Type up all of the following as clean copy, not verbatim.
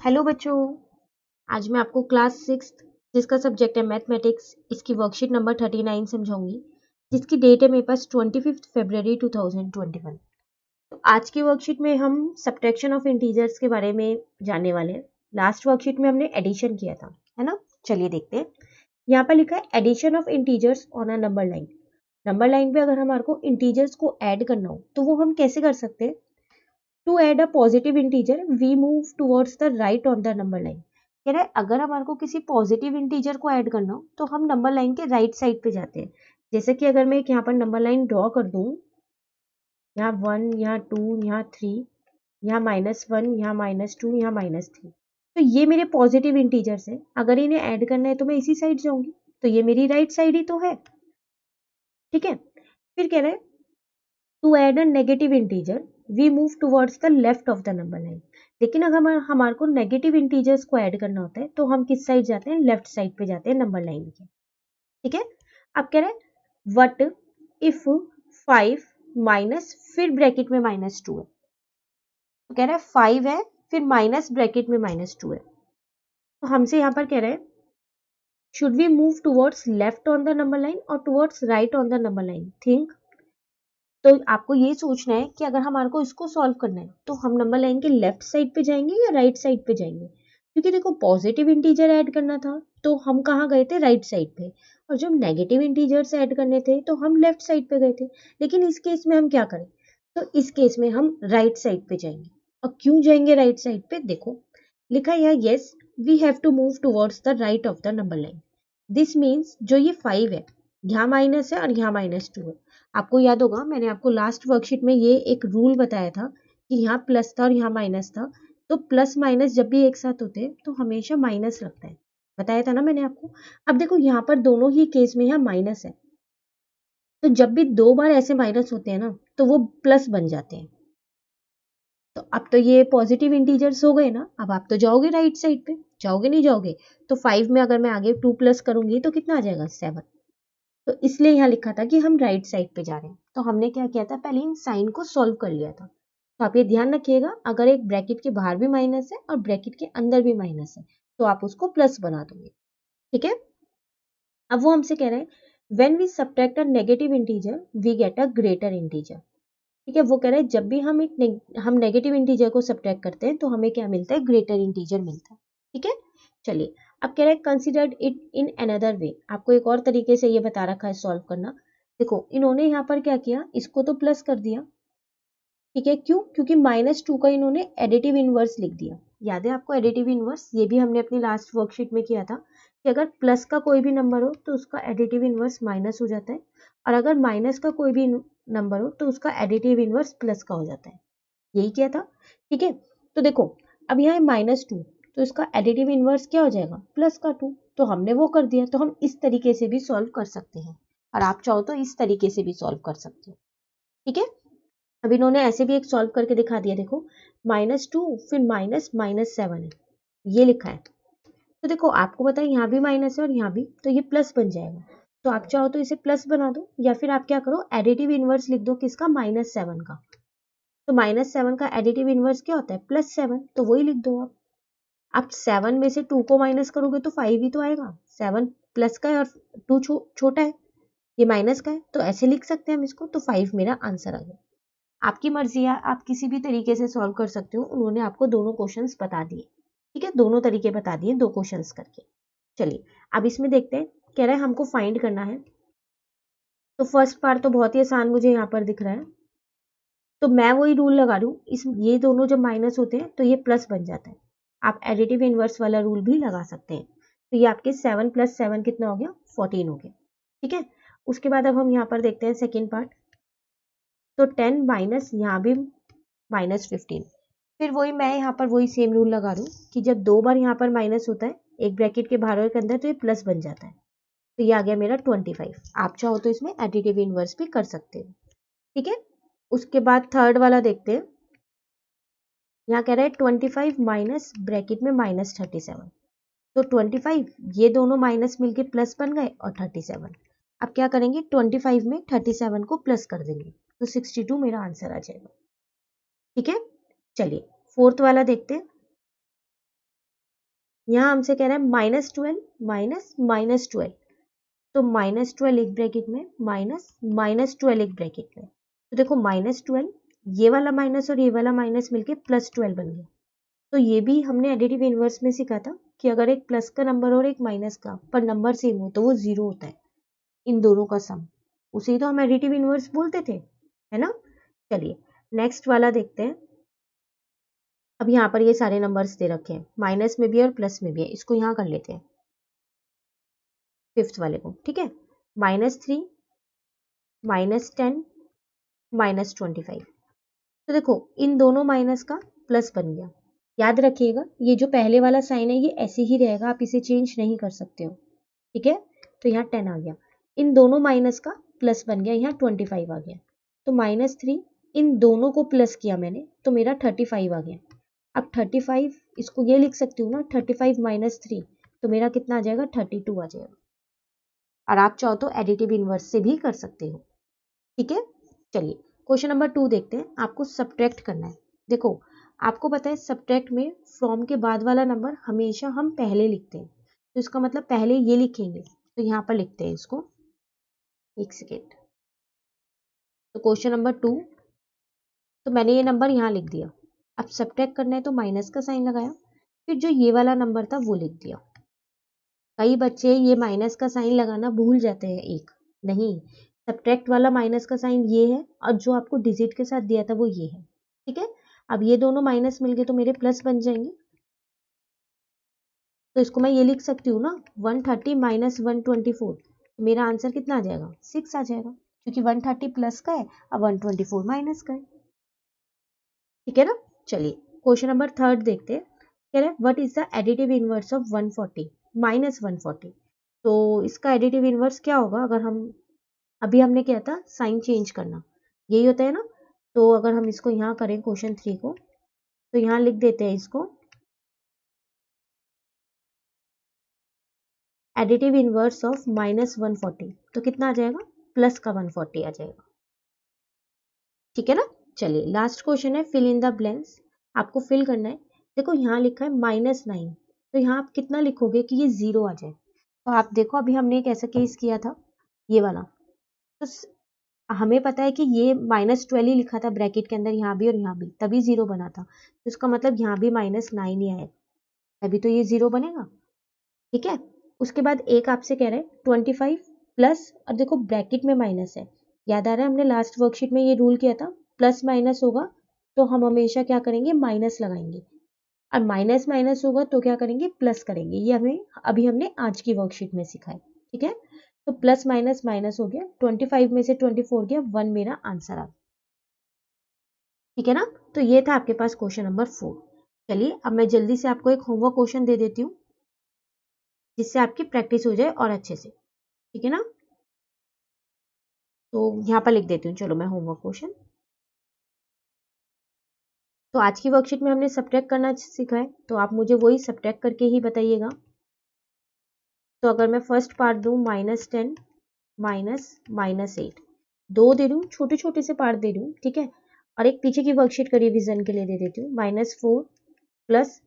Hello बच्चों, आज मैं आपको क्लास 6 जिसका सब्जेक्ट है मैथमेटिक्स, इसकी वर्कशीट नंबर 39 समझाऊंगी, जिसकी डेट है मेरे पास 25 फरवरी 2021। तो आज की वर्कशीट में हम सब्ट्रैक्शन ऑफ इंटीजर्स के बारे में जानने वाले हैं। लास्ट वर्कशीट में हमने एडिशन किया था, है ना। चलिए देखते हैं। यहाँ पर लिखा है addition of integers on a number line. Number line पे अगर हमारे को इंटीजर्स को ऐड करना हो तो वो हम कैसे कर सकते हैं। To add a positive integer we move towards the right on the number line. कह रहा है अगर हमारे को किसी पॉजिटिव इंटीजर को ऐड करना हो तो हम नंबर लाइन के राइट साइड पे जाते हैं। जैसे कि अगर मैं एक यहाँ पर नंबर लाइन ड्रॉ कर दूं, यहाँ 1, यहाँ 2, यहाँ 3, यहाँ -1, यहाँ -2, यहाँ -3, तो ये मेरे पॉजिटिव इंटीजर्स हैं। अगर इन्हें ऐड करना है तो मैं इसी साइड जाऊंगी, तो ये मेरी राइट साइड ही तो है। ठीक है। फिर कह रहे हैं to add a negative integer we move towards the left of the number line. लेकिन अगर हमारे को नेगेटिव इंटीजर्स को ऐड करना होता है तो हम किस साइड जाते हैं, लेफ्ट साइड पे जाते हैं नंबर लाइन के। ठीक है। अब कह रहे हैं व्हाट इफ 5 माइनस, फिर ब्रैकेट में -2 है। तो कह रहा है 5 है, फिर माइनस ब्रैकेट में -2 है। तो हमसे यहाँ पर कह रहे हैं should we move towards left on the number line और towards right on the number line, think. तो आपको ये सोचना है कि अगर हमारे को इसको सॉल्व करना है तो हम नंबर लाइन के लेफ्ट साइड पे जाएंगे या राइट साइड पे जाएंगे। क्योंकि देखो पॉजिटिव इंटीजर ऐड करना था तो हम कहाँ गए थे, राइट साइड पे। और जब नेगेटिव इंटीजर्स ऐड करने थे तो हम लेफ्ट साइड पे गए थे। लेकिन इस केस में हम क्या करें, तो इस केस में हम राइट साइड पे जाएंगे। और क्यों जाएंगे राइट साइड पे, देखो लिखा है यहाँ yes we have to move towards the right of the number line. This means जो ये 5 है, यहाँ माइनस है और यहाँ -2 है। आपको याद होगा मैंने आपको लास्ट वर्कशीट में ये एक रूल बताया था कि यहाँ प्लस था और यहाँ माइनस था। तो प्लस माइनस जब भी एक साथ होते हैं तो हमेशा माइनस लगता है, बताया था ना मैंने आपको। अब देखो यहाँ पर दोनों ही केस में यहाँ माइनस है, तो जब भी दो बार ऐसे माइनस होते हैं ना तो वो प्लस बन जाते हैं। तो अब तो ये पॉजिटिव इंटीजर्स हो गए ना, अब आप तो जाओगे राइट साइड पे, जाओगे नहीं जाओगे। तो 5 में अगर मैं आगे 2 प्लस करूंगी तो कितना आ जाएगा, 7। तो इसलिए यहाँ लिखा था कि हम राइट साइड पे जा रहे हैं। तो हमने क्या किया था, पहले इन साइन को सॉल्व कर लिया था। तो आप ये ध्यान रखिएगा, अगर एक ब्रैकेट के बाहर भी माइनस है और ब्रैकेट के अंदर भी माइनस है तो आप उसको प्लस बना दोगे। ठीक है। अब वो हमसे कह रहे हैं when we subtract a negative integer we get a greater integer. ठीक है। वो कह रहे हैं जब भी हम नेगेटिव इंटीजर को सब्ट्रैक्ट करते हैं तो हमें क्या मिलता है, ग्रेटर इंटीजर मिलता है। ठीक है। चलिए अब कह रहे हैं considered it in another way. आपको एक और तरीके से ये बता रखा है सॉल्व करना। देखो इन्होंने यहाँ पर क्या किया, इसको तो प्लस कर दिया। ठीक है। क्यों, क्योंकि -2 का इन्होंने एडिटिव इनवर्स लिख दिया। याद है आपको एडिटिव इनवर्स, ये भी हमने अपनी लास्ट वर्कशीट में किया था कि अगर प्लस का कोई भी नंबर हो तो उसका एडिटिव इनवर्स माइनस हो जाता है, और अगर माइनस का कोई भी नंबर हो तो उसका एडिटिव इनवर्स प्लस का हो जाता है। यही किया था। ठीक है। तो देखो अब यहाँ है -2, तो इसका एडिटिव इनवर्स क्या हो जाएगा, +2। तो हमने वो कर दिया। तो हम इस तरीके से भी सॉल्व कर सकते हैं, और आप चाहो तो इस तरीके से भी सॉल्व कर सकते हो। ठीक है। अब इन्होंने ऐसे भी एक सॉल्व करके दिखा दिया। देखो -2 फिर -7 है, ये लिखा है। तो देखो आपको पता है यहाँ भी माइनस है और यहाँ भी, तो ये प्लस बन जाएगा। तो आप चाहो तो इसे प्लस बना दो, या फिर आप क्या करो, एडिटिव इनवर्स लिख दो किसका, -7 का। तो -7 का एडिटिव इनवर्स क्या होता है, +7, तो वही लिख दो आप 7 में से 2 को माइनस करोगे तो 5 ही तो आएगा। 7 प्लस का है और 2 छोटा है, ये माइनस का है, तो ऐसे लिख सकते हैं हम इसको। तो 5 मेरा आंसर आ गया। आपकी मर्जी है, आप किसी भी तरीके से सॉल्व कर सकते हो। उन्होंने आपको दोनों क्वेश्चंस बता दिए। ठीक है, दोनों तरीके बता दिए, 2 क्वेश्चंस करके। चलिए अब इसमें देखते हैं। कह रहा है हमको फाइंड करना है। तो फर्स्ट पार्ट तो बहुत ही आसान मुझे यहाँ पर दिख रहा है, तो मैं वही रूल लगा रही हूँ। ये दोनों जब माइनस होते हैं तो ये प्लस बन जाता है। आप एडिटिव इनवर्स वाला रूल भी लगा सकते हैं। तो ये आपके 7 + 7 कितना हो गया, 14 हो गया। ठीक है। उसके बाद अब हम यहाँ पर देखते हैं सेकेंड पार्ट। तो 10 माइनस, यहाँ भी -15। फिर वही मैं यहाँ पर वही सेम रूल लगा रही हूँ कि जब 2 बार यहाँ पर माइनस होता है एक ब्रैकेट के बाहर और के अंदर तो ये प्लस बन जाता है। तो ये आ गया मेरा 25। आप चाहो तो इसमें एडिटिव इनवर्स भी कर सकते हो। ठीक है। उसके बाद थर्ड वाला देखते हैं। यहाँ कह रहा है 25 माइनस ब्रैकेट में -37। तो 25, ये दोनों माइनस मिलके प्लस बन गए, और 37। अब क्या करेंगे, 25 में 37 को प्लस कर देंगे, तो 62 मेरा आंसर आ जाएगा। ठीक है। चलिए फोर्थ वाला देखते हैं। यहाँ हमसे कह रहा है -12 माइनस -12, तो -12 एक ब्रैकेट में माइनस -12 एक ब्रैकेट में, तो देखो -12 ये वाला माइनस और ये वाला माइनस मिलके +12 बन गया। तो ये भी हमने एडिटिव इनवर्स में सीखा था कि अगर एक प्लस का नंबर और एक माइनस का पर नंबर सेम हो तो वो 0 होता है, इन दोनों का सम, उसे तो हम एडिटिव इनवर्स बोलते थे, है ना। चलिए नेक्स्ट वाला देखते हैं। अब यहाँ पर ये सारे नंबर्स दे रखे हैं, माइनस में भी और प्लस में भी है, इसको यहाँ कर लेते हैं फिफ्थ वाले को, ठीक है। -3 -10 -25, तो देखो इन दोनों माइनस का प्लस बन गया। याद रखिएगा ये जो पहले वाला साइन है ये ऐसे ही रहेगा, आप इसे चेंज नहीं कर सकते हो, ठीक है। तो यहाँ 10 आ गया, इन दोनों माइनस का प्लस बन गया, यहाँ 25 आ गया। तो -3 इन दोनों को प्लस किया मैंने तो मेरा 35 आ गया। अब 35 इसको ये लिख सकती हूँ ना, 35 -3 तो मेरा कितना आ जाएगा, 32 आ जाएगा। और आप चाहो तो एडिटिव इनवर्स से भी कर सकते हो, ठीक है। चलिए क्वेश्चन नंबर 2 देखते हैं। आपको सब्ट्रैक्ट करना है। देखो आपको पता है सब्ट्रैक्ट में फ्रॉम के बाद वाला नंबर हमेशा हम पहले लिखते हैं, तो इसका मतलब पहले ये लिखेंगे, तो यहाँ पर लिखते हैं इसको, एक सेकेंड। तो क्वेश्चन नंबर 2, तो मैंने ये नंबर यहाँ लिख दिया। अब सब्ट्रैक्ट करना है तो माइनस का साइन लगाया, फिर जो ये वाला नंबर था वो लिख दिया। कई बच्चे ये माइनस का साइन लगाना भूल जाते हैं, एक नहीं, सब्ट्रैक्ट वाला माइनस का साइन ये है और जो आपको डिजिट के साथ दिया था वो ये है, ठीक है। अब ये दोनों माइनस मिल गए तो मेरे प्लस बन जाएंगे, तो इसको मैं ये लिख सकती हूँ ना, 130 माइनस 124, तो मेरा आंसर कितना आ जाएगा, 6 आ जाएगा, क्योंकि 130 प्लस का है और 124 माइनस का है, ठीक है ना। चलिए क्वेश्चन नंबर 3 देखते हैं। कह रहे हैं what is the additive inverse of 140 -140, तो इसका एडिटिव इनवर्स क्या होगा। अगर हम अभी हमने क्या था, साइन चेंज करना, यही होता है ना। तो अगर हम इसको यहाँ करें क्वेश्चन 3 को, तो यहाँ लिख देते हैं इसको एडिटिव इनवर्स ऑफ -140, तो कितना आ जाएगा, प्लस का 140 आ जाएगा, ठीक है ना। चलिए लास्ट क्वेश्चन है फिल इन द ब्लैंक्स। आपको फिल करना है। देखो यहाँ लिखा है -9, तो यहाँ आप कितना लिखोगे कि ये 0 आ जाए। तो आप देखो अभी हमने एक ऐसा केस किया था, ये वाला, तो हमें पता है कि ये -12 ही लिखा था ब्रैकेट के अंदर, यहाँ भी और यहाँ भी, तभी 0 बना था, तो इसका मतलब यहाँ भी -9 ही आएगा, तभी तो ये 0 बनेगा, ठीक है। उसके बाद एक आपसे कह रहे हैं 25 प्लस, और देखो ब्रैकेट में माइनस है, याद आ रहा है हमने लास्ट वर्कशीट में ये रूल किया था, प्लस माइनस होगा तो हम हमेशा क्या करेंगे, माइनस लगाएंगे, और माइनस माइनस होगा तो क्या करेंगे, प्लस करेंगे। ये हमें अभी हमने आज की वर्कशीट में सीखा है, ठीक है। तो प्लस माइनस माइनस हो गया, 25 में से 24 गया, 1 मेरा आंसर आ गया, ठीक है ना। तो ये था आपके पास क्वेश्चन नंबर 4। चलिए अब मैं जल्दी से आपको एक होमवर्क क्वेश्चन दे देती हूँ, जिससे आपकी प्रैक्टिस हो जाए और अच्छे से, ठीक है ना। तो यहाँ पर लिख देती हूँ, चलो मैं होमवर्क क्वेश्चन। तो आज की वर्कशीट में हमने सब्ट्रैक्ट करना सीखा है, तो आप मुझे वही सब्ट्रैक्ट करके ही बताइएगा। तो अगर मैं फर्स्ट पार्ट दूँ -10 -8, दो दे दूँ, छोटे छोटे से पार्ट दे दूँ, ठीक है। और एक पीछे की वर्कशीट का रिवीजन के लिए दे देती हूँ, -4 प्लस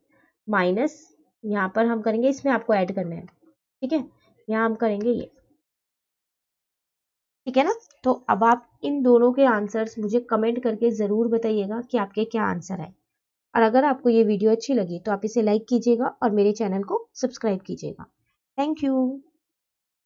माइनस, यहाँ पर हम करेंगे, इसमें आपको ऐड करना है, ठीक है। यहाँ हम करेंगे ये, ठीक है ना। तो अब आप इन दोनों के आंसर्स मुझे कमेंट करके ज़रूर बताइएगा कि आपके क्या आंसर आए। और अगर आपको ये वीडियो अच्छी लगी तो आप इसे लाइक कीजिएगा और मेरे चैनल को सब्सक्राइब कीजिएगा। Thank you.